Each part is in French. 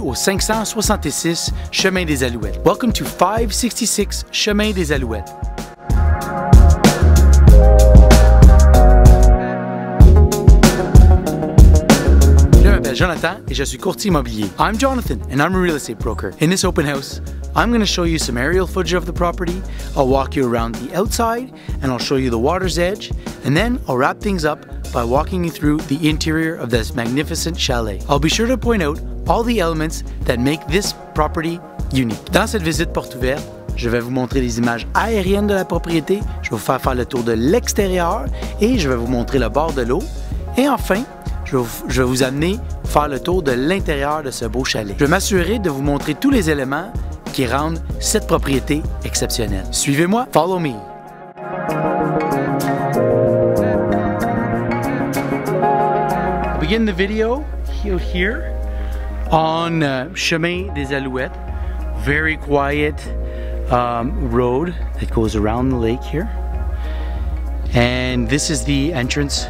Au 566 Chemin des Alouettes. Welcome to 566 Chemin des Alouettes. Je m'appelle Jonathan et je suis courtier immobilier. I'm Jonathan and I'm a real estate broker. In this open house, I'm going to show you some aerial footage of the property. I'll walk you around the outside and I'll show you the water's edge, and then I'll wrap things up by walking you through the interior of this magnificent chalet. I'll be sure to point out all the elements that make this property unique. Dans cette visite porte ouverte, je vais vous montrer les images aériennes de la propriété, je vais vous faire le tour de l'extérieur et je vais vous montrer le bord de l'eau. Et enfin, je vais vous amener faire le tour de l'intérieur de ce beau chalet. Je vais m'assurer de vous montrer tous les éléments qui rendent cette propriété exceptionnelle. Suivez-moi, follow me. I'll begin the video here on Chemin des Alouettes. Very quiet road that goes around the lake here. And this is the entrance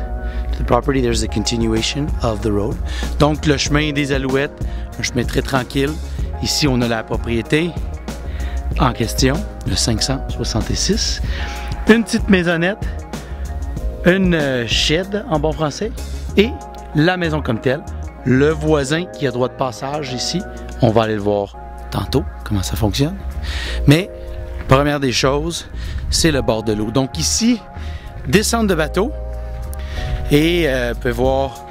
to the property. There's a continuation of the road. Donc le Chemin des Alouettes, un chemin très tranquille. Ici on a la propriété en question, le 566. Une petite maisonnette, une shed en bon français et la maison comme telle. Le voisin qui a droit de passage ici, on va aller le voir tantôt, comment ça fonctionne. Mais, première des choses, c'est le bord de l'eau. Donc ici, descente de bateau et vous pouvez voir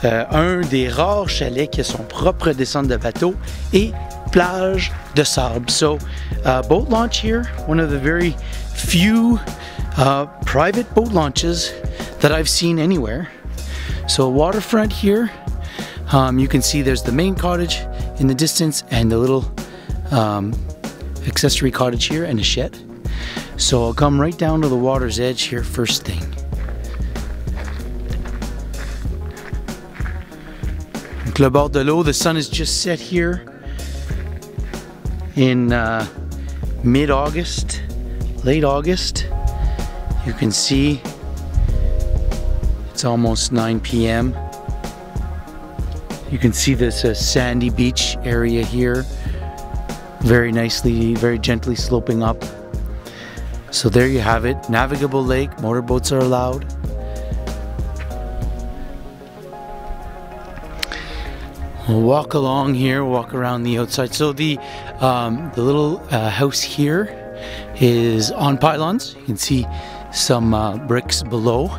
un des rares chalets qui a son propre descente de bateau et plage de sable. So, boat launch here, one of the very few private boat launches that I've seen anywhere. So waterfront here. You can see there's the main cottage in the distance and the little accessory cottage here and a shed. So I'll come right down to the water's edge here first thing. Donc le bord de l'eau, the sun is just set here in mid-August, late August. You can see it's almost 9 p.m. You can see this sandy beach area here, very nicely, very gently sloping up. So there you have it, navigable lake, motorboats are allowed. We'll walk along here, walk around the outside. So the little house here is on pylons. You can see some bricks below.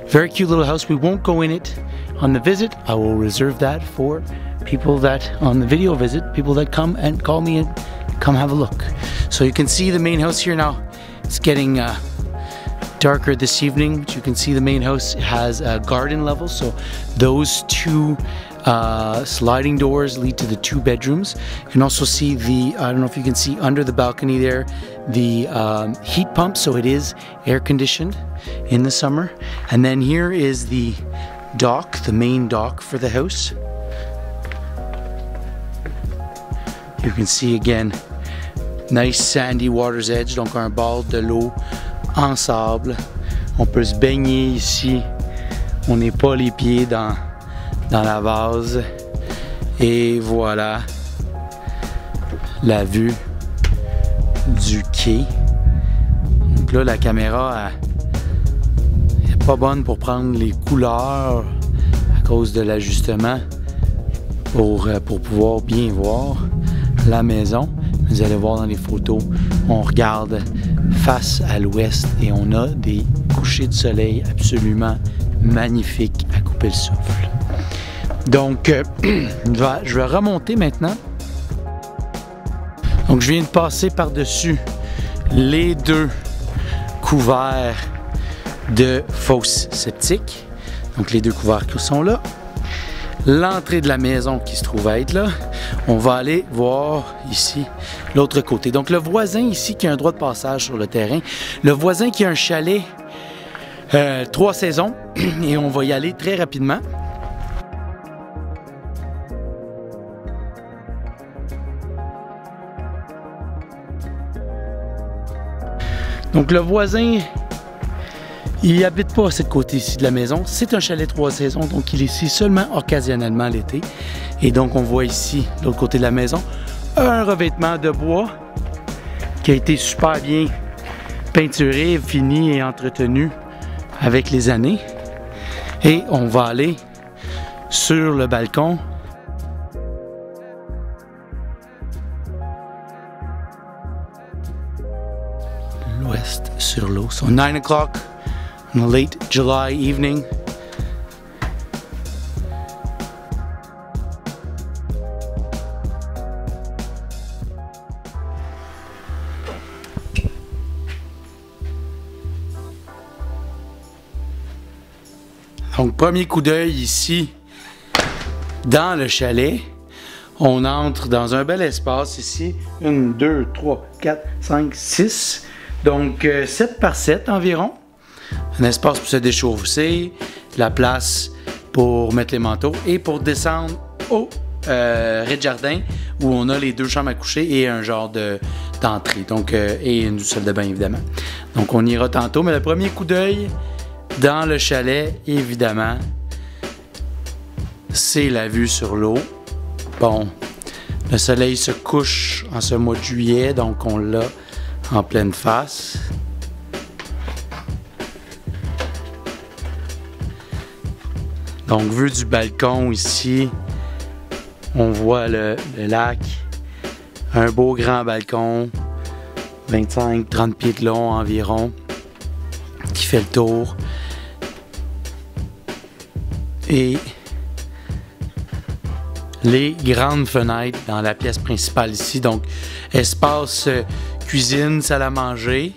Very cute little house. We won't go in it on the visit. I will reserve that for people that on the video visit, people that come and call me and come have a look. So you can see the main house here now. It's getting darker this evening, but you can see the main house has a garden level. So those two sliding doors lead to the 2 bedrooms. You can also see the, I don't know if you can see under the balcony there, the heat pump. So it is air conditioned in the summer. And then here is the dock, the main dock for the house. You can see again, nice sandy water's edge, donc un bord de l'eau en sable. On peut se baigner ici. On n'est pas les pieds dans la vase. Et voilà la vue du quai. Donc là, la caméra est pas bonne pour prendre les couleurs à cause de l'ajustement pour pouvoir bien voir la maison. Vous allez voir dans les photos, on regarde face à l'ouest et on a des couchers de soleil absolument magnifiques à couper le souffle. Donc, je vais remonter maintenant. Donc, je viens de passer par-dessus les 2 couverts de fosse septique. Donc, les 2 couverts qui sont là. l'entrée de la maison qui se trouve être là. On va aller voir ici l'autre côté. Donc le voisin ici qui a un droit de passage sur le terrain. Le voisin qui a un chalet 3 saisons et on va y aller très rapidement. Donc le voisin, il habite pas à ce côté-ci de la maison. C'est un chalet 3 saisons, donc il est ici seulement occasionnellement l'été. Et donc on voit ici, de l'autre côté de la maison, un revêtement de bois qui a été super bien peinturé, fini et entretenu avec les années. Et on va aller sur le balcon. L'ouest sur l'eau. So 9 o'clock on a late July evening. Donc, premier coup d'œil ici, dans le chalet. On entre dans un bel espace ici. 1, 2, 3, 4, 5, 6. Donc, 7 par 7 environ. Un espace pour se déchauffer, la place pour mettre les manteaux et pour descendre au rez-de-jardin où on a les 2 chambres à coucher et un genre d'entrée. Donc, et une salle de bain, évidemment. Donc, on ira tantôt. Mais le premier coup d'œil dans le chalet, évidemment, c'est la vue sur l'eau. Bon, le soleil se couche en ce mois de juillet, donc on l'a en pleine face. Donc, vue du balcon ici, on voit le lac, un beau grand balcon, 25-30 pieds de long environ, qui fait le tour. Et les grandes fenêtres dans la pièce principale ici, donc espace cuisine, salle à manger,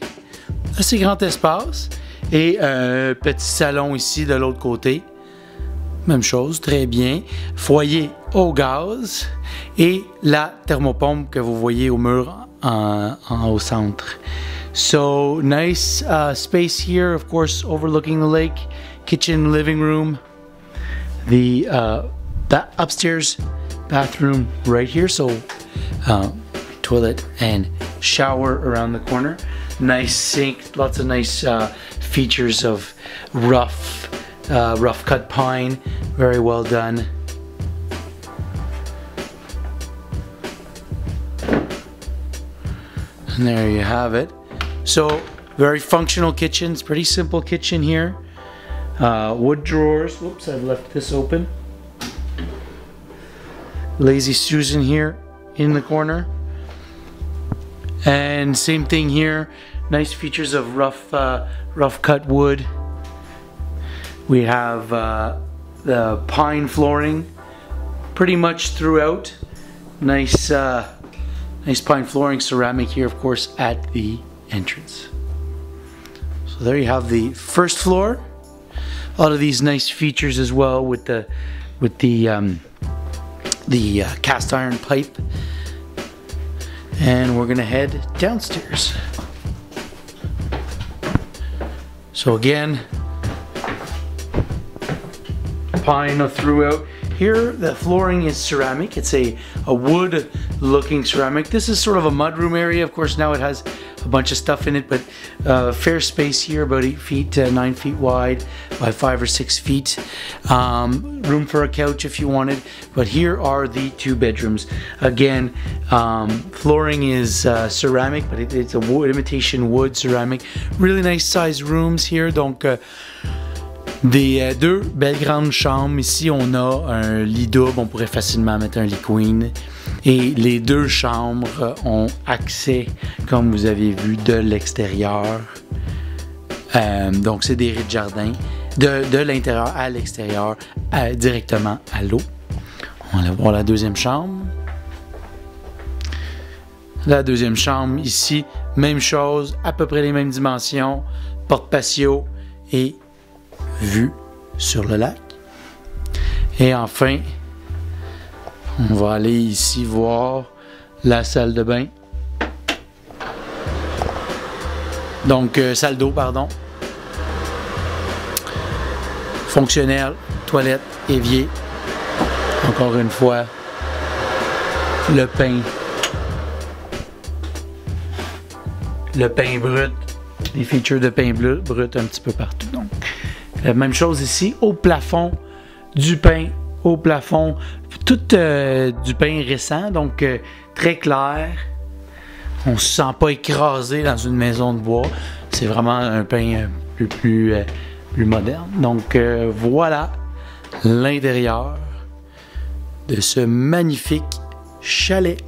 assez grand espace, et un petit salon ici de l'autre côté, même chose, très bien, foyer au gaz et la thermopompe que vous voyez au mur au centre. So nice space here, of course, overlooking the lake, kitchen, living room, the upstairs bathroom right here, so toilet and shower around the corner. Nice sink, lots of nice features of rough cut pine, very well done. And there you have it. So very functional kitchen. It's pretty simple kitchen here. Wood drawers. Whoops, I've left this open. Lazy Susan here in the corner. And same thing here. Nice features of rough cut wood. We have the pine flooring pretty much throughout. Nice pine flooring, ceramic here, of course, at the entrance. So there you have the first floor. A lot of these nice features as well with the cast iron pipe. And we're gonna head downstairs. So again, pine throughout. Here, the flooring is ceramic. It's a wood-looking ceramic. This is sort of a mudroom area. Of course, now it has a bunch of stuff in it, but fair space here, about 8 feet, 9 feet wide by 5 or 6 feet. Room for a couch if you wanted. But here are the 2 bedrooms. Again, flooring is ceramic, but it's a wood, imitation wood ceramic. Really nice size rooms here. Donc, des 2 belles grandes chambres. Ici, on a un lit double. On pourrait facilement mettre un lit queen. Et les 2 chambres ont accès, comme vous avez vu, de l'extérieur. Donc, c'est des rez-de-jardin. De l'intérieur à l'extérieur, directement à l'eau. On va voir la deuxième chambre. La deuxième chambre, ici, même chose, à peu près les mêmes dimensions. Porte-patio et vue sur le lac. Et enfin, On va aller ici voir la salle de bain. Donc, salle d'eau, pardon. Fonctionnel, toilette, évier. Encore une fois, le pain. Le pain brut. Des features de pain brut un petit peu partout. Donc, même chose ici, au plafond, du pain au plafond. Tout du pain récent, donc très clair. On se sent pas écrasé dans une maison de bois. C'est vraiment un pain plus moderne. Donc voilà l'intérieur de ce magnifique chalet.